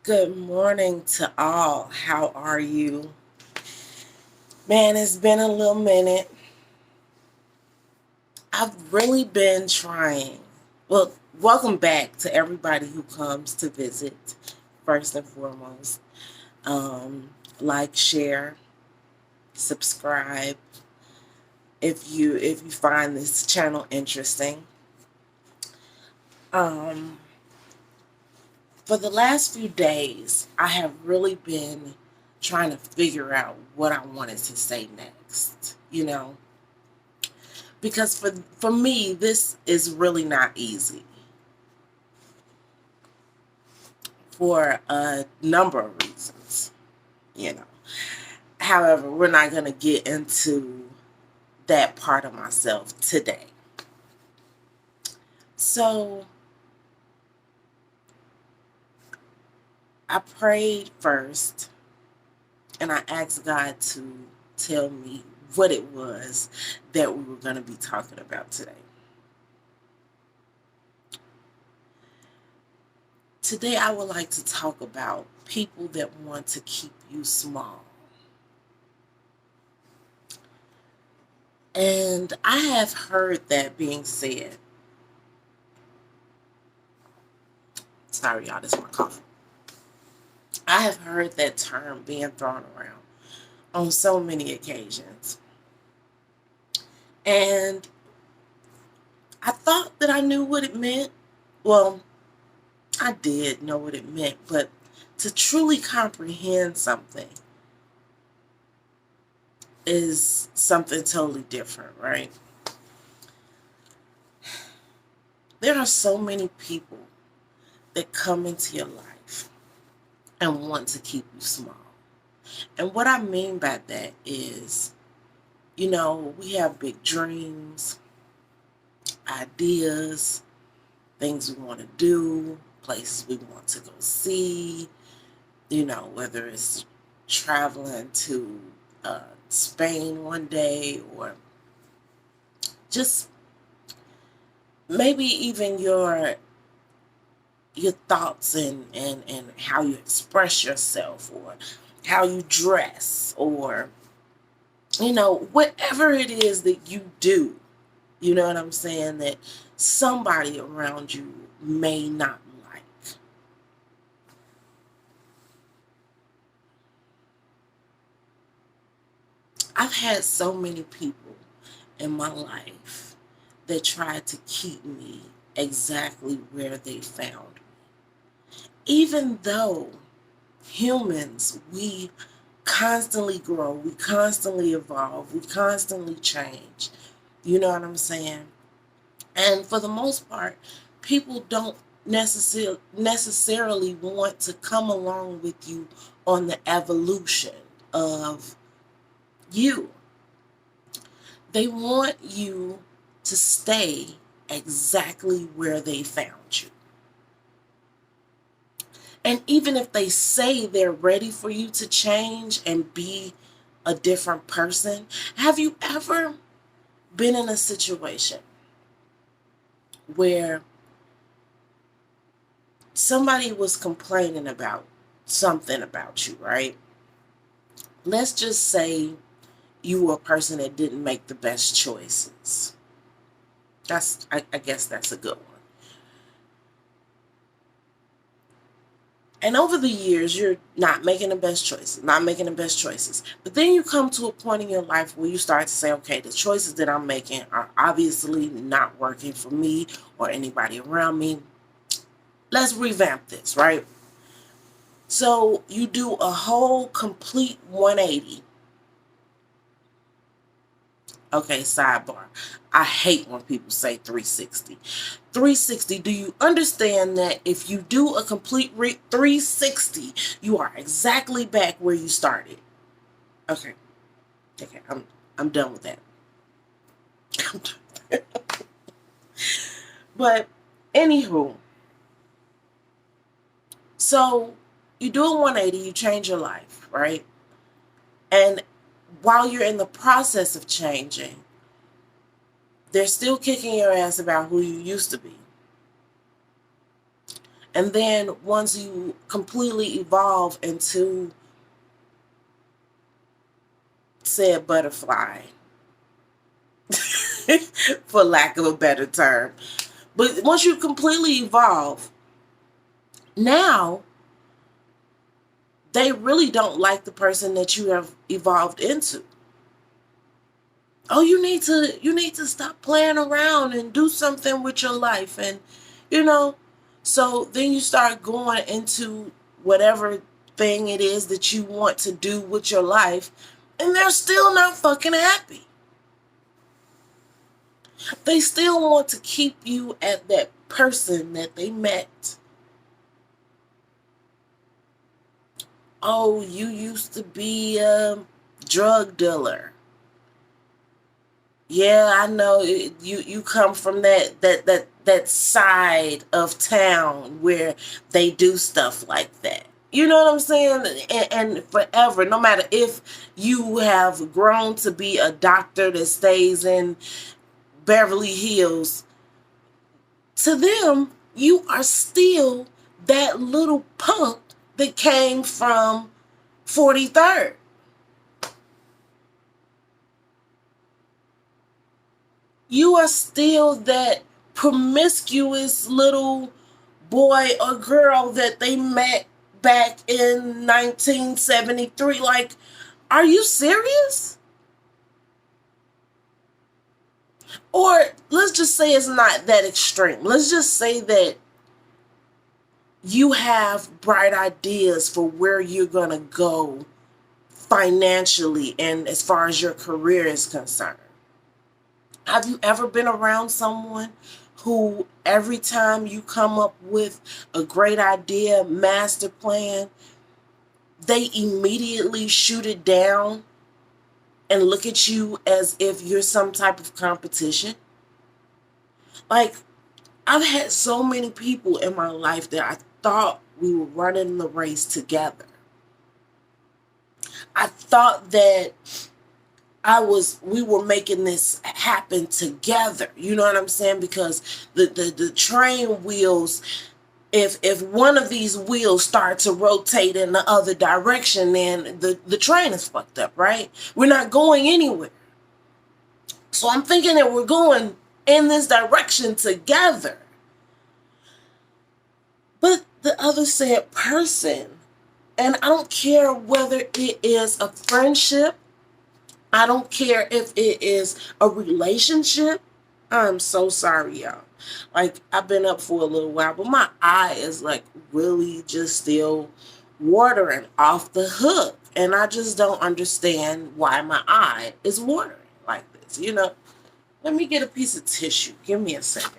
Good morning to all. How are you? Man, it's been a little minute. I've really been trying. Well, welcome back to everybody who comes to visit, first and foremost. Like, share, subscribe if you find this channel interesting. Um, for the last few days, I have really been trying to figure out what I wanted to say next. Because for me this is really not easy for a number of reasons you know However, we're not going to get into that part of myself today. So I prayed first and I asked God to tell me what it was that we were going to be talking about today. Today I would like to talk about people that want to keep you small. And I have heard that being said. Sorry, y'all, this is my cough. I have heard that term being thrown around on so many occasions. And I thought that I knew what it meant. Well, I did know what it meant, but to truly comprehend something is something totally different, right? There are so many people that come into your life and want to keep you small. And what I mean by that is, we have big dreams, ideas, things we want to do, places we want to go see, whether it's traveling to Spain one day, or just maybe even your thoughts and how you express yourself, or how you dress, or whatever it is that you do, you know what I'm saying, that somebody around you may not like. I've had so many people in my life that tried to keep me exactly where they found me. Even though humans, we constantly grow, we constantly evolve, we constantly change. You know what I'm saying? And for the most part, people don't necessarily want to come along with you on the evolution of you. They want you to stay exactly where they found you. And even if they say they're ready for you to change and be a different person, have you ever been in a situation where somebody was complaining about something about you, right? Let's just say you were a person that didn't make the best choices. I guess that's a good one. And over the years, you're not making the best choices, not making the best choices. But then you come to a point in your life where you start to say, okay, the choices that I'm making are obviously not working for me or anybody around me. Let's revamp this, right? So you do a whole complete 180. Okay, sidebar. I hate when people say 360. 360, do you understand that if you do a complete 360, you are exactly back where you started? Okay. Okay, I'm done with that. But anywho, so you do a 180, you change your life, right? And while you're in the process of changing, they're still kicking your ass about who you used to be. And then once you completely evolve into said butterfly, for lack of a better term, but once you completely evolve, now they really don't like the person that you have evolved into. Oh, you need to stop playing around and do something with your life. And you know so then you start going into whatever thing it is that you want to do with your life, and they're still not fucking happy. They still want to keep you at that person that they met. Oh, you used to be a drug dealer. Yeah, I know you come from that side of town where they do stuff like that. You know what I'm saying? And forever, no matter if you have grown to be a doctor that stays in Beverly Hills, to them, you are still that little punk that came from 43rd. You are still that promiscuous little boy or girl that they met back in 1973. Like, are you serious? Or let's just say it's not that extreme. Let's just say that you have bright ideas for where you're going to go financially and as far as your career is concerned. Have you ever been around someone who every time you come up with a great idea, master plan, they immediately shoot it down and look at you as if you're some type of competition? Like, I've had so many people in my life that I thought we were running the race together. I thought that we were making this happen together. You know what I'm saying? Because the train wheels, if one of these wheels start to rotate in the other direction, then the train is fucked up, right? We're not going anywhere. So I'm thinking that we're going in this direction together. But the other said person, and I don't care whether it is a friendship, I don't care if it is a relationship. I'm so sorry, y'all. Like, I've been up for a little while, but my eye is like really just still watering off the hook. And I just don't understand why my eye is watering like this. Let me get a piece of tissue. Give me a second.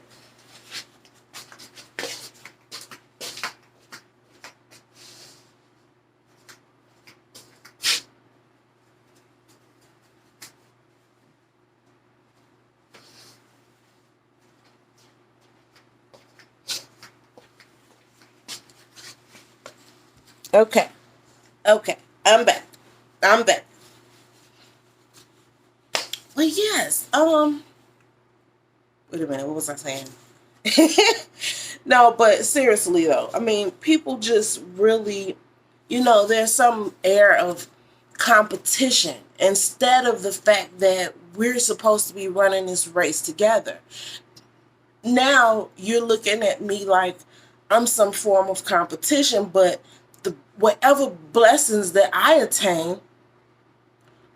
Okay. Okay. I'm back. I'm back. Well, yes. Wait a minute. What was I saying? No, but seriously though, I mean, people just really, there's some air of competition instead of the fact that we're supposed to be running this race together. Now you're looking at me like I'm some form of competition, but the whatever blessings that I attain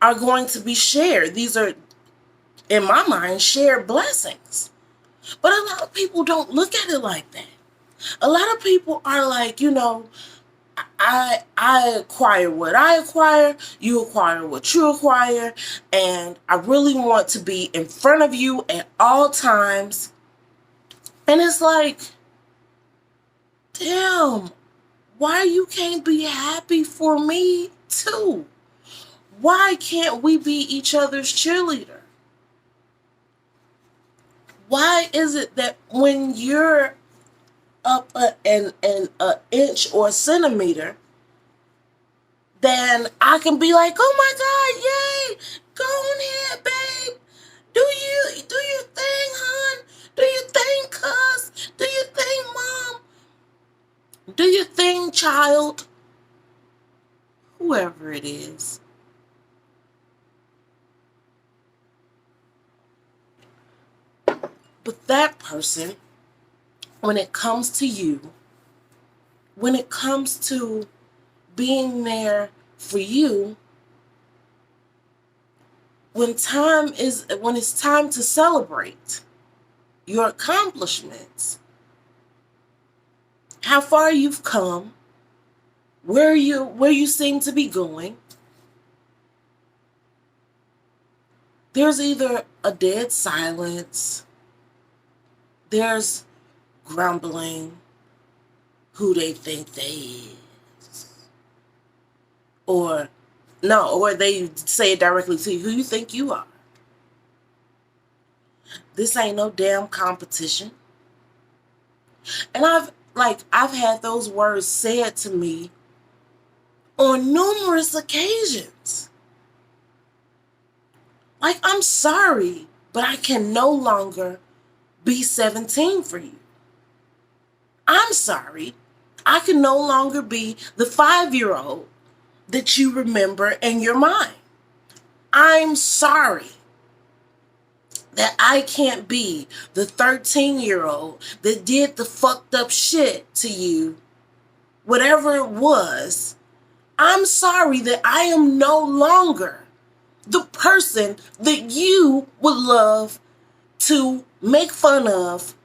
are going to be shared. These are, in my mind, shared blessings. But a lot of people don't look at it like that. A lot of people are like, I acquire what I acquire, you acquire what you acquire, and I really want to be in front of you at all times. And it's like, damn, why you can't be happy for me too? Why can't we be each other's cheerleader? Why is it that when you're up an inch or a centimeter, then I can be like, oh my God, yay, go on ahead, babe. Do you thing, hon? Do you think, cuz? Do you think, mom? Do your thing, child. Whoever it is. But that person, when it comes to you, when it comes to being there for you, when it's time to celebrate your accomplishments, how far you've come, where you seem to be going, there's either a dead silence, there's grumbling, who they think they is, or they say it directly to you, who you think you are. This ain't no damn competition. And I've had those words said to me on numerous occasions. Like, I'm sorry, but I can no longer be 17 for you. I'm sorry, I can no longer be the 5-year-old that you remember in your mind. I'm sorry that I can't be the 13-year-old that did the fucked up shit to you, whatever it was. I'm sorry that I am no longer the person that you would love to make fun of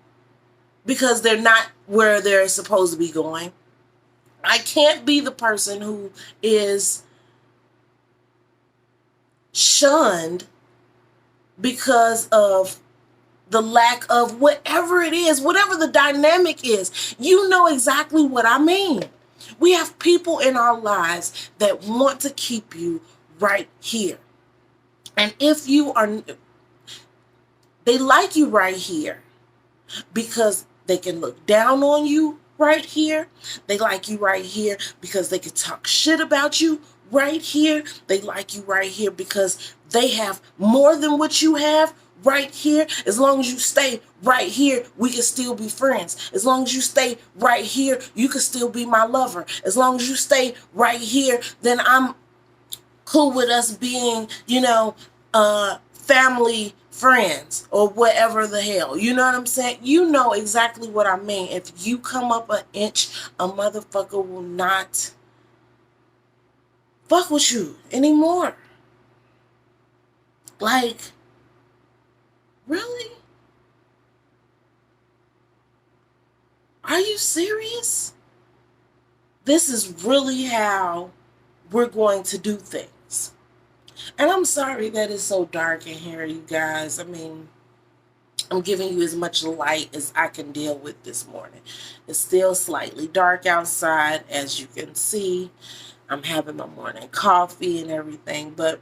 because they're not where they're supposed to be going. I can't be the person who is shunned because of the lack of whatever it is, whatever the dynamic is. You know exactly what I mean. We have people in our lives that want to keep you right here. And if they like you right here because they can look down on you right here. They like you right here because they can talk shit about you right here. They like you right here because they have more than what you have right here. As long as you stay right here, we can still be friends. As long as you stay right here, you can still be my lover. As long as you stay right here, then I'm cool with us being, family friends or whatever the hell. You know what I'm saying? You know exactly what I mean. If you come up an inch, a motherfucker will not fuck with you anymore. Like, really? Are you serious? This is really how we're going to do things. And I'm sorry that it's so dark in here, you guys. I mean, I'm giving you as much light as I can deal with this morning. It's still slightly dark outside, as you can see. I'm having my morning coffee and everything, but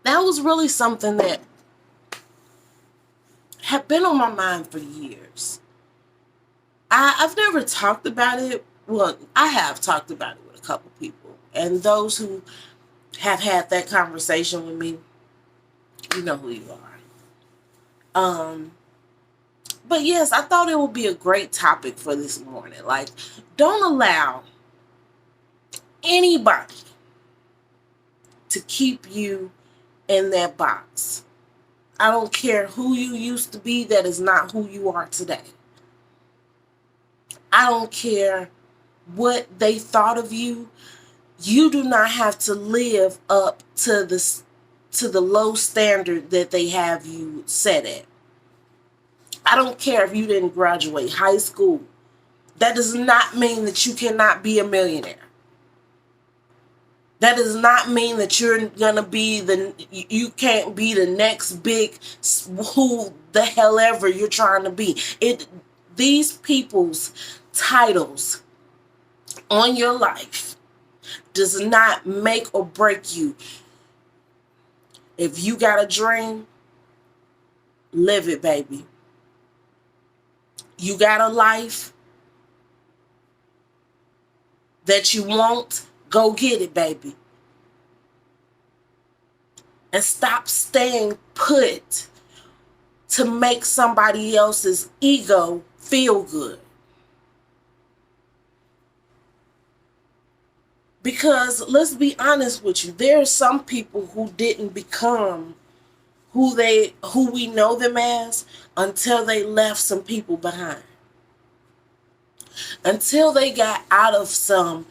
that was really something that had been on my mind for years. I've never talked about it. Well, I have talked about it with a couple people, and those who have had that conversation with me, you know who you are. But yes, I thought it would be a great topic for this morning. Like, don't allow anybody to keep you in that box. I don't care who you used to be, that is not who you are today. I don't care what they thought of you. You do not have to live up to the low standard that they have you set at. I don't care if you didn't graduate high school. That does not mean that you cannot be a millionaire. That does not mean that you're gonna be you can't be the next big who the hell ever you're trying to be. These people's titles on your life does not make or break you. If you got a dream, live it, baby. You got a life that you want, go get it, baby. And stop staying put to make somebody else's ego feel good. Because let's be honest with you, there are some people who didn't become who we know them as until they left some people behind. Until they got out of some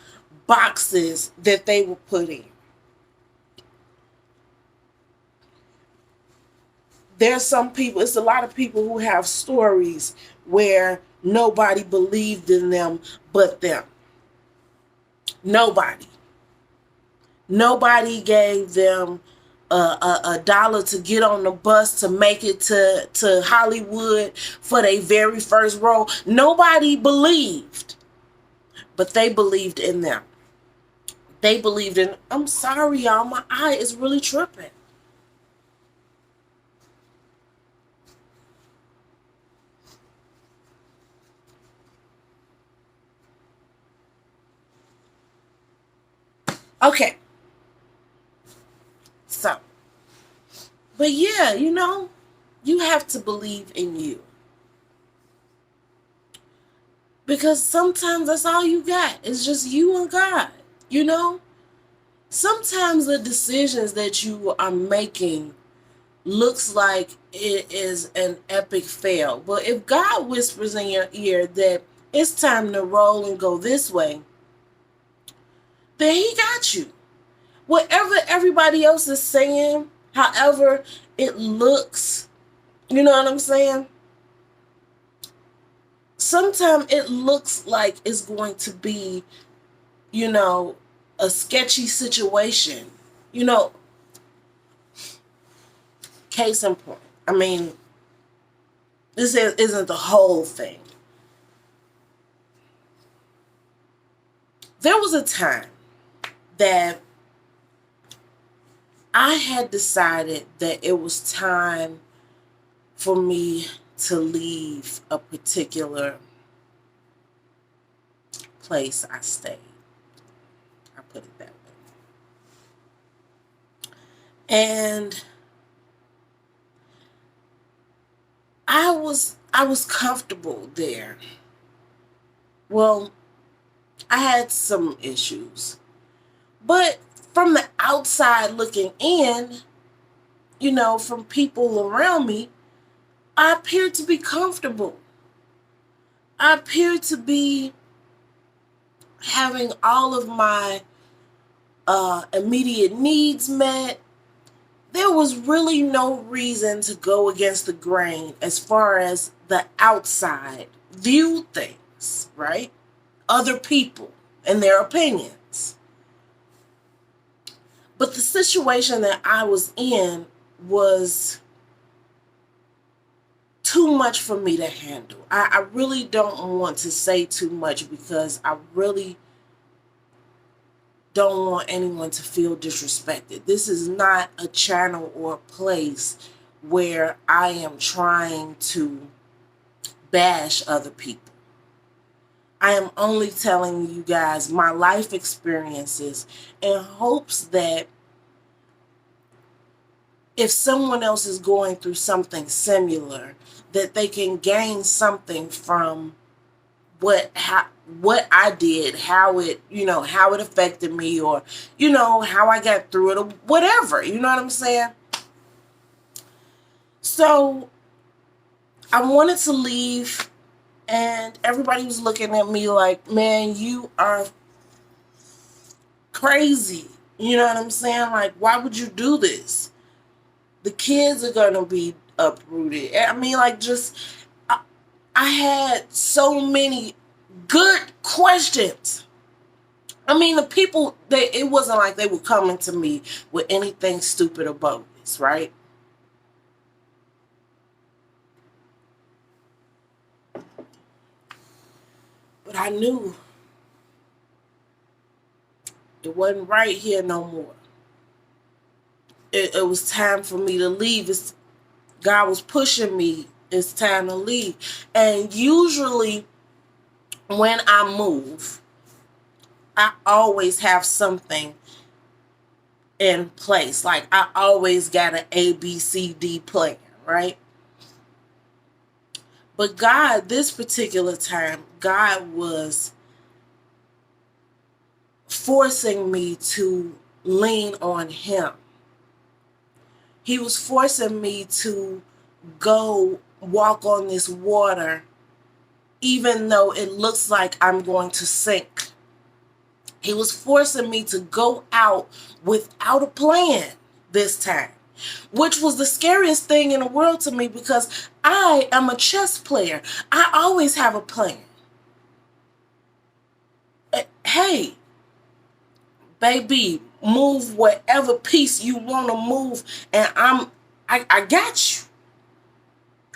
boxes that they were put in. There's some people, it's a lot of people who have stories where nobody believed in them but them. Nobody. Nobody gave them a dollar to get on the bus to make it to Hollywood for their very first role. Nobody believed, but they believed in them. They believed in, I'm sorry, y'all, my eye is really tripping. Okay. So, but yeah, you have to believe in you. Because sometimes that's all you got. It's just you and God, you know? Sometimes the decisions that you are making looks like it is an epic fail. But if God whispers in your ear that it's time to roll and go this way, then he got you. Whatever everybody else is saying, however it looks, you know what I'm saying? Sometimes it looks like it's going to be, a sketchy situation. You know, case in point. I mean, this isn't the whole thing. There was a time that I had decided that it was time for me to leave a particular place I stayed. I put it that way. And I was comfortable there. Well, I had some issues. But from the outside looking in, from people around me, I appeared to be comfortable. I appeared to be having all of my immediate needs met. There was really no reason to go against the grain as far as the outside view things, right? Other people and their opinions. But the situation that I was in was too much for me to handle. I really don't want to say too much because I really don't want anyone to feel disrespected. This is not a channel or a place where I am trying to bash other people. I am only telling you guys my life experiences in hopes that if someone else is going through something similar, that they can gain something from what I did, how it affected me, or how I got through it, or whatever. You know what I'm saying? So I wanted to leave, and everybody was looking at me like, man, you are crazy. You know what I'm saying? Like, why would you do this? The kids are going to be uprooted. I mean, like, I had so many good questions. I mean, the people, it wasn't like they were coming to me with anything stupid or bogus, right? But I knew it wasn't right here no more. It was time for me to leave. God was pushing me. It's time to leave. And usually when I move, I always have something in place. Like, I always got an ABCD plan, right? But God, this particular time, God was forcing me to lean on Him. He was forcing me to go walk on this water, even though it looks like I'm going to sink. He was forcing me to go out without a plan this time, which was the scariest thing in the world to me because I am a chess player. I always have a plan. Hey, baby, move whatever piece you want to move, and I got you.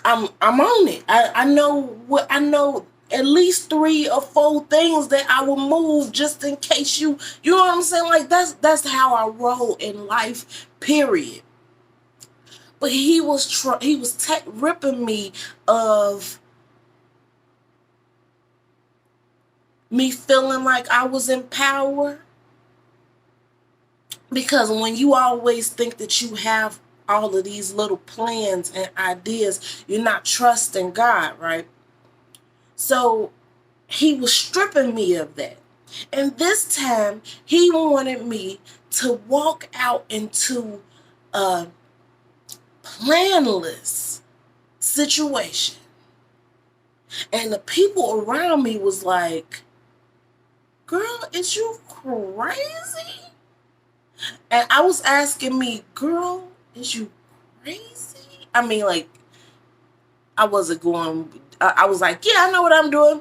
I'm on it. I know at least 3 or 4 things that I will move just in case you know what I'm saying? Like that's how I roll in life, period. But he was ripping me of me feeling like I was in power. Because when you always think that you have all of these little plans and ideas, you're not trusting God, right? So he was stripping me of that. And this time, he wanted me to walk out into a planless situation. And the people around me was like, girl, is you crazy? And I was asking me, girl, is you crazy? I mean, like, I wasn't going, I was like, yeah, I know what I'm doing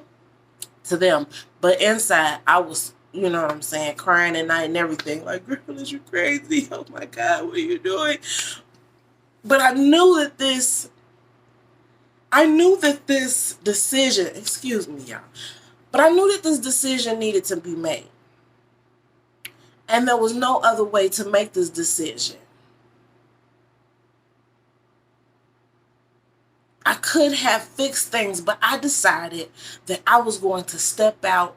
to them. But inside, I was, you know what I'm saying, crying at night and everything. Like, girl, is you crazy? Oh my God, what are you doing? But I knew that this decision, excuse me, y'all, but I knew that this decision needed to be made. And there was no other way to make this decision. I could have fixed things, but I decided that I was going to step out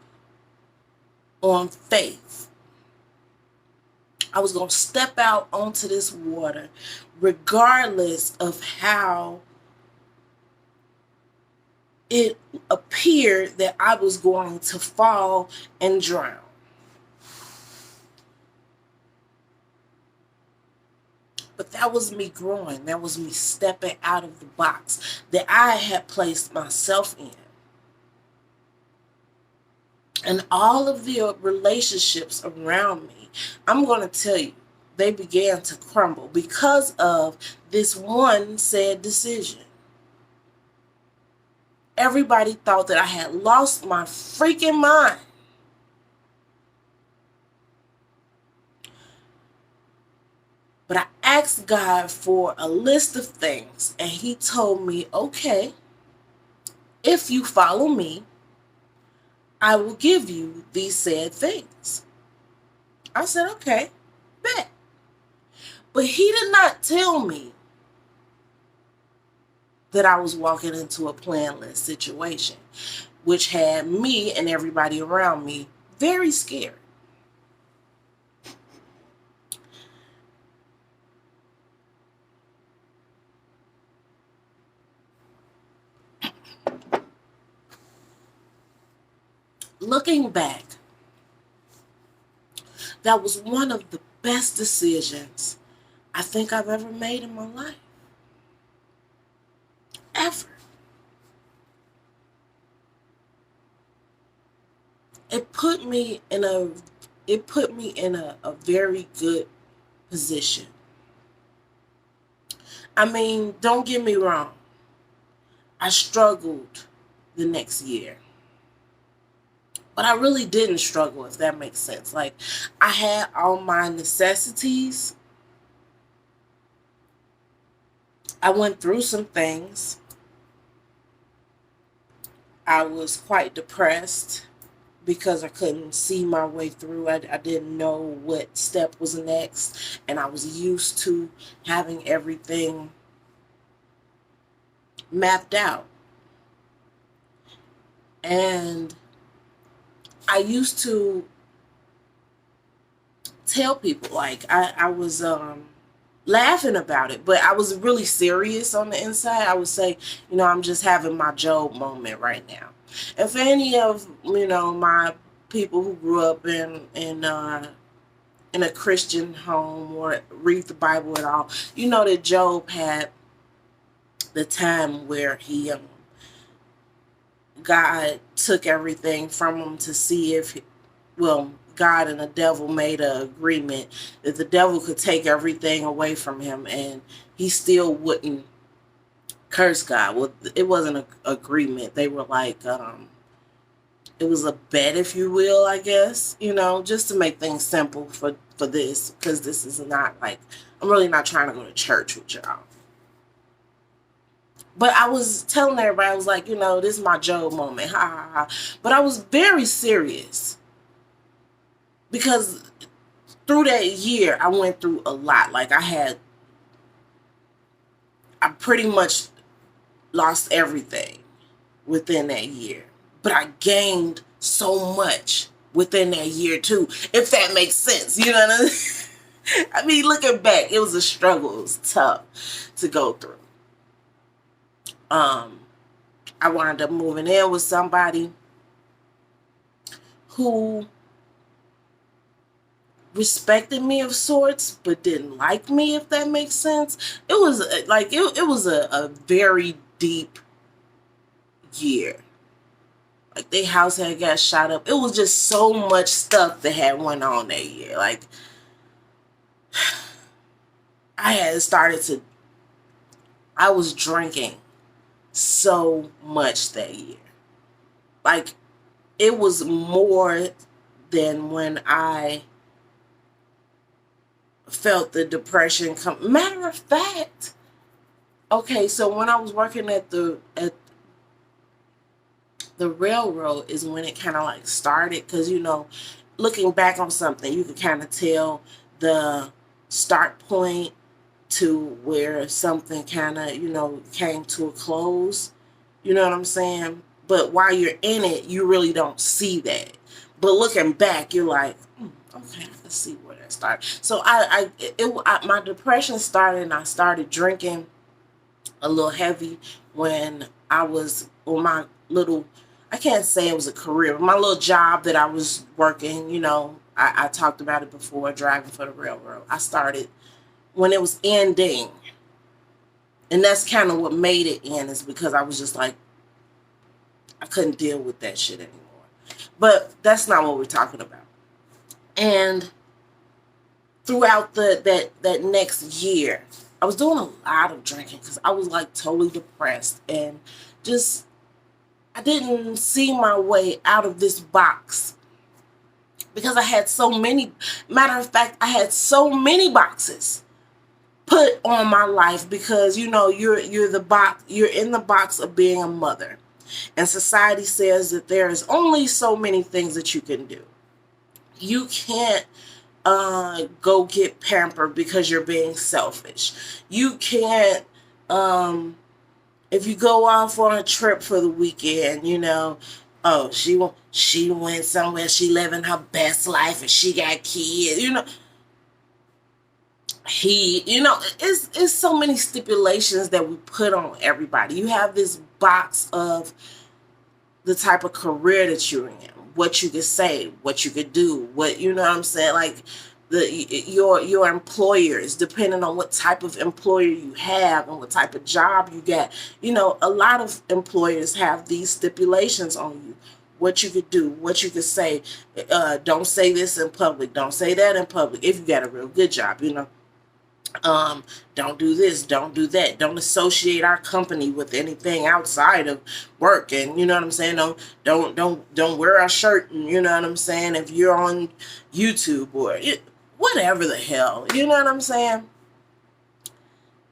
on faith. I was going to step out onto this water, regardless of how it appeared that I was going to fall and drown. But that was me growing. That was me stepping out of the box that I had placed myself in. And all of the relationships around me, I'm going to tell you, they began to crumble because of this one said decision. Everybody thought that I had lost my freaking mind. But I asked God for a list of things, and He told me, okay, if you follow me, I will give you these said things. I said, okay, bet. But He did not tell me that I was walking into a planless situation, which had me and everybody around me very scared. Looking back, that was one of the best decisions I think I've ever made in my life. Ever. It put me in a very good position. I mean, don't get me wrong. I struggled the next year. But I really didn't struggle, if that makes sense. Like, I had all my necessities. I went through some things. I was quite depressed because I couldn't see my way through. I didn't know what step was next. And I was used to having everything mapped out. And I used to tell people, like, I was laughing about it, but I was really serious on the inside. I would say, I'm just having my Job moment right now. And for any of, my people who grew up in a Christian home or read the Bible at all, you know that Job had the time where God took everything from him to see if, God and the devil made an agreement that the devil could take everything away from him and he still wouldn't curse God. Well, it wasn't an agreement. They were like, it was a bet, if you will, I guess, just to make things simple for this, because this is not like, I'm really not trying to go to church with y'all. But I was telling everybody, I was like, this is my Job moment. Ha ha ha. But I was very serious. Because through that year, I went through a lot. Like I pretty much lost everything within that year. But I gained so much within that year too, if that makes sense. You know what I mean? I mean, looking back, it was a struggle. It was tough to go through. I wound up moving in with somebody who respected me of sorts, but didn't like me, if that makes sense. It was like, it was a very deep year. Like, their house had got shot up. It was just so much stuff that had went on that year. Like, I was drinking so much that year. Like, it was more than when I felt the depression come. Matter of fact, okay, so when I was working at the railroad is when it kind of like started, because looking back on something, you could kind of tell the start point to where something kind of came to a close. You know what I'm saying? But while you're in it, you really don't see that. But looking back, you're like, okay, I can see where that started. So my depression started, and I started drinking a little heavy when I was on my little, I can't say it was a career, but my little job that I was working, I talked about it before, driving for the railroad. I started when it was ending. And that's kind of what made it end, is because I was just like, I couldn't deal with that shit anymore. But that's not what we're talking about. And throughout that next year, I was doing a lot of drinking because I was like totally depressed and just, I didn't see my way out of this box because I had so many, matter of fact, I had so many boxes put on my life because, you're in the box of being a mother. And society says that there is only so many things that you can do. You can't go get pampered because you're being selfish. You can't, if you go off on a trip for the weekend, oh, she went somewhere, she living her best life and she got kids, it's so many stipulations that we put on everybody. You have this box of the type of career that you're in, what you could say, what you could do, what, you know what I'm saying? Like your employers, depending on what type of employer you have and what type of job you get. A lot of employers have these stipulations on you. What you could do, what you could say. Don't say this in public. Don't say that in public. If you got a real good job, don't do this, don't do that, don't associate our company with anything outside of work, and you know what I'm saying, don't wear our shirt, and you know what I'm saying, if you're on YouTube or whatever the hell, you know what I'm saying.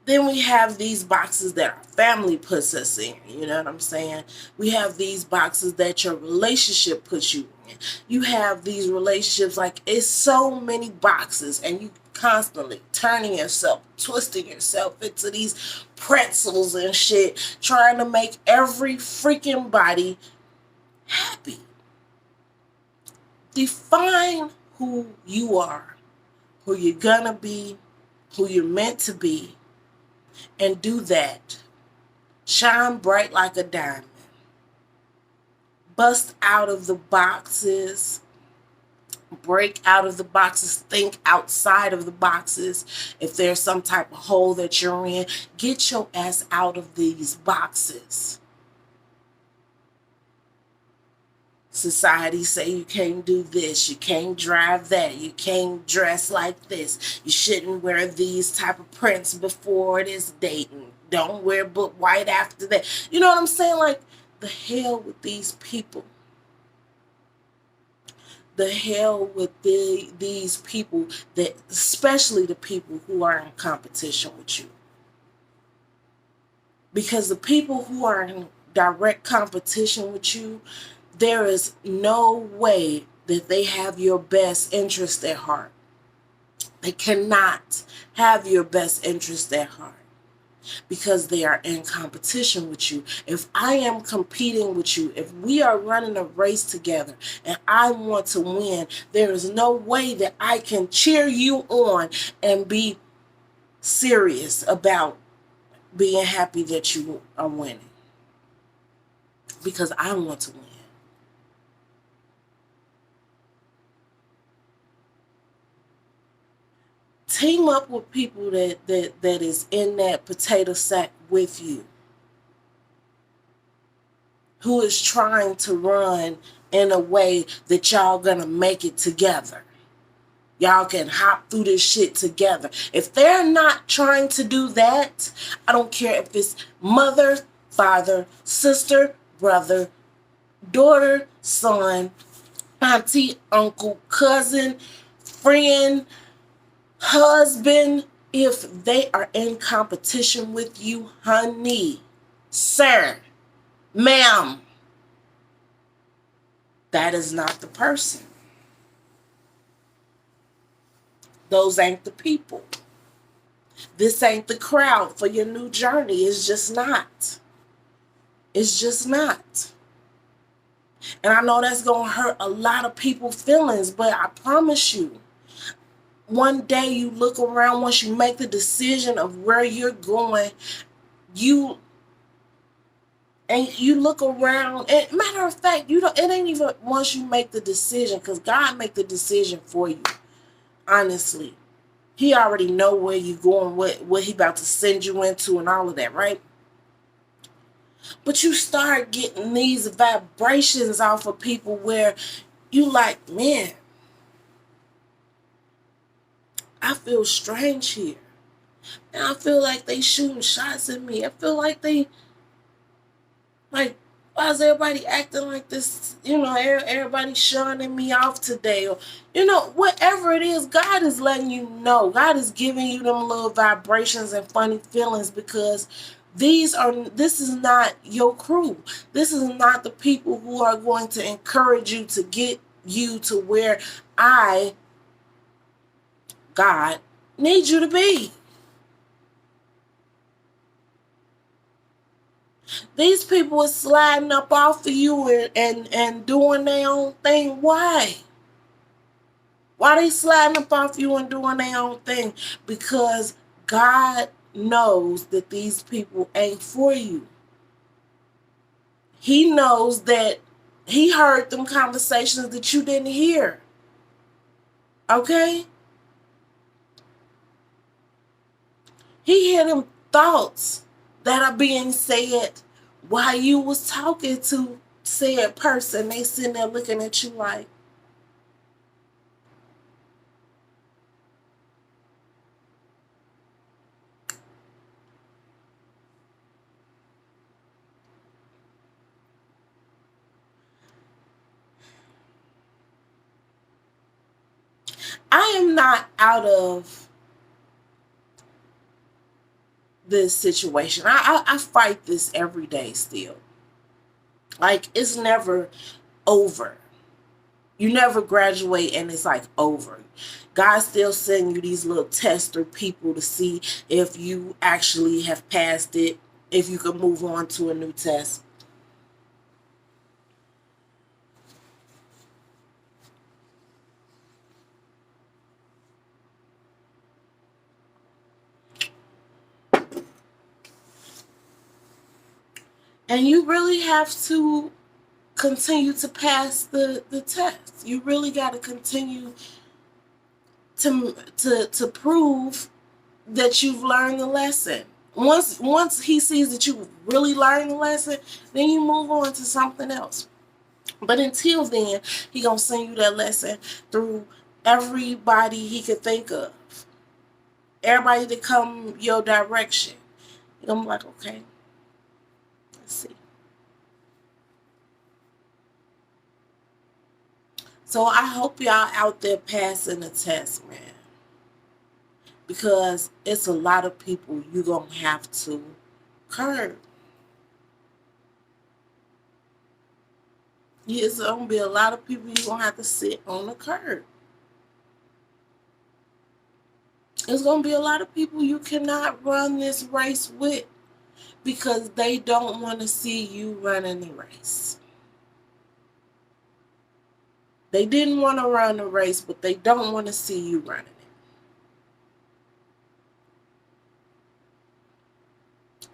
Then we have these boxes that our family puts us in, you know what I'm saying. We have these boxes that your relationship puts you in. You have these relationships, like, it's so many boxes, and you constantly turning yourself, twisting yourself into these pretzels and shit, trying to make every freaking body happy. Define who you are, who you're gonna be, who you're meant to be and do that. Shine bright like a diamond. Bust out of the boxes. Break out of the boxes. Think outside of the boxes. If there's some type of hole that you're in, get your ass out of these boxes. Society say you can't do this, you can't drive that, you can't dress like this, you shouldn't wear these type of prints before this dating, don't wear book white after that. You know what I'm saying? Like, the hell with these people. The hell with these people, that especially the people who are in competition with you. Because the people who are in direct competition with you, there is no way that they have your best interest at heart. They cannot have your best interest at heart because they are in competition with you. If I am competing with you, if we are running a race together and I want to win, there is no way that I can cheer you on and be serious about being happy that you are winning, because I want to win. Team up with people that is in that potato sack with you, who is trying to run in a way that y'all gonna make it together. Y'all can hop through this shit together. If they're not trying to do that, I don't care if it's mother, father, sister, brother, daughter, son, auntie, uncle, cousin, friend, husband. If they are in competition with you, honey, sir, ma'am, that is not the person. Those ain't the people. This ain't the crowd for your new journey. It's just not. It's just not. And I know that's going to hurt a lot of people's feelings, but I promise you, one day you look around, once you make the decision of where you're going, you look around, and matter of fact, it ain't even once you make the decision, because God make the decision for you. Honestly, He already know where you going, what He about to send you into, and all of that, right? But you start getting these vibrations off of people where you like, man, I feel strange here. And I feel like they shooting shots at me. I feel like why is everybody acting like this? Everybody shunning me off today. Or, whatever it is, God is letting you know. God is giving you them little vibrations and funny feelings, because this is not your crew. This is not the people who are going to encourage you to get you to where God, need you to be. These people are sliding up off of you and doing their own thing. Why? Why they sliding up off you and doing their own thing? Because God knows that these people ain't for you. He knows that He heard them conversations that you didn't hear. Okay? He hear them thoughts that are being said while you was talking to said person. They sitting there looking at you like, I am not out of this situation. I fight this every day still. Like, it's never over. You never graduate and it's like over. God still sending you these little tester people to see if you actually have passed it, if you can move on to a new test. And you really have to continue to pass the test. You really got to continue to prove that you've learned the lesson. Once he sees that you really learned the lesson, then you move on to something else. But until then, he gonna send you that lesson through everybody he could think of. Everybody that come your direction. You're gonna be like, okay, let's see. So I hope y'all out there passing the test, man. Because it's a lot of people you gonna have to curb. It's gonna be a lot of people you gonna have to sit on the curb. There's gonna be a lot of people you cannot run this race with because they don't want to see you running the race. They didn't want to run the race, but they don't want to see you running it.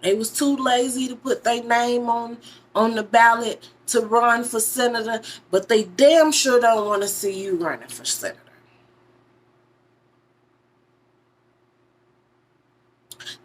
They was too lazy to put their name on the ballot to run for senator, but they damn sure don't want to see you running for senator.